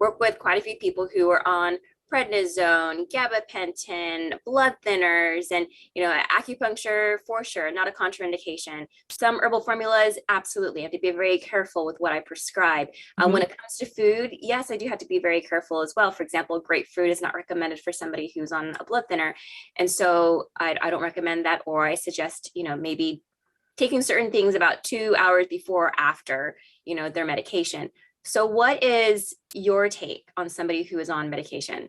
work with quite a few people who are on prednisone, gabapentin, blood thinners, and acupuncture for sure, not a contraindication. Some herbal formulas, absolutely. I have to be very careful with what I prescribe. When it comes to food, yes, I do have to be very careful as well. For example, grapefruit is not recommended for somebody who's on a blood thinner, and so I don't recommend that. Or I suggest, maybe taking certain things about 2 hours before or after, their medication. So what is your take on somebody who is on medication?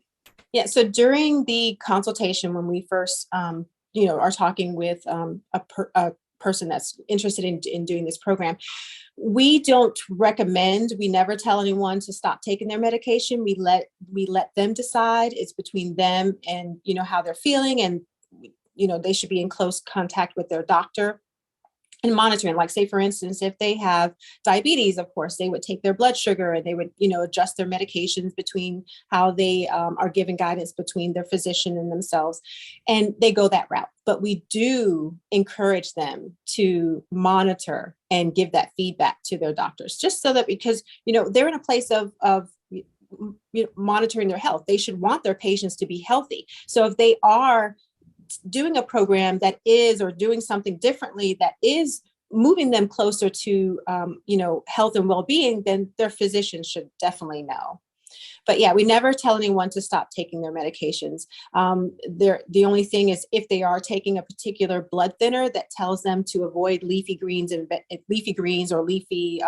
Yeah, so during the consultation, when we first, are talking with a person that's interested in doing this program, we don't recommend, we never tell anyone to stop taking their medication. We let them decide. It's between them and, how they're feeling. And, they should be in close contact with their doctor and monitoring. Like, say, for instance, if they have diabetes, of course, they would take their blood sugar and they would, adjust their medications between how they are given guidance between their physician and themselves. And they go that route. But we do encourage them to monitor and give that feedback to their doctors, just so that, because, they're in a place of monitoring their health. They should want their patients to be healthy. So if they are doing a program that is, or doing something differently that is moving them closer to, health and well-being, then their physician should definitely know. But yeah, we never tell anyone to stop taking their medications. The only thing is, if they are taking a particular blood thinner that tells them to avoid leafy greens or leafy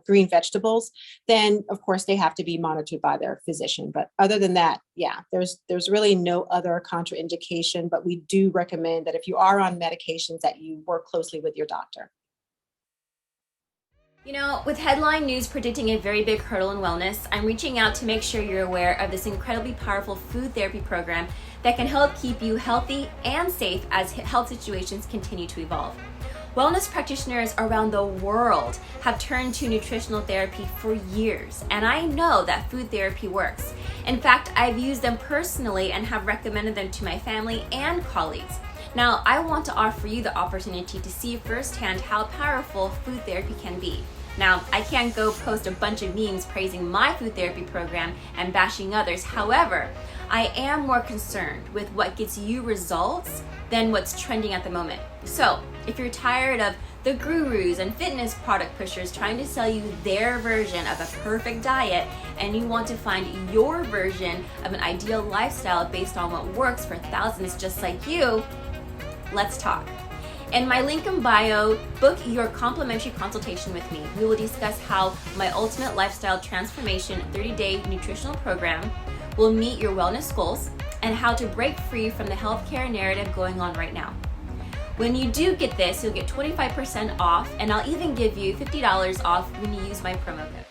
green vegetables, then of course they have to be monitored by their physician. But other than that, yeah, there's really no other contraindication. But we do recommend that if you are on medications, that you work closely with your doctor. With headline news predicting a very big hurdle in wellness, I'm reaching out to make sure you're aware of this incredibly powerful food therapy program that can help keep you healthy and safe as health situations continue to evolve. Wellness practitioners around the world have turned to nutritional therapy for years, and I know that food therapy works. In fact, I've used them personally and have recommended them to my family and colleagues. Now, I want to offer you the opportunity to see firsthand how powerful food therapy can be. Now, I can't go post a bunch of memes praising my food therapy program and bashing others. However, I am more concerned with what gets you results than what's trending at the moment. So, if you're tired of the gurus and fitness product pushers trying to sell you their version of a perfect diet, and you want to find your version of an ideal lifestyle based on what works for thousands just like you, let's talk. In my link in bio, book your complimentary consultation with me. We will discuss how my ultimate lifestyle transformation 30-day nutritional program will meet your wellness goals and how to break free from the healthcare narrative going on right now. When you do get this, you'll get 25% off, and I'll even give you $50 off when you use my promo code.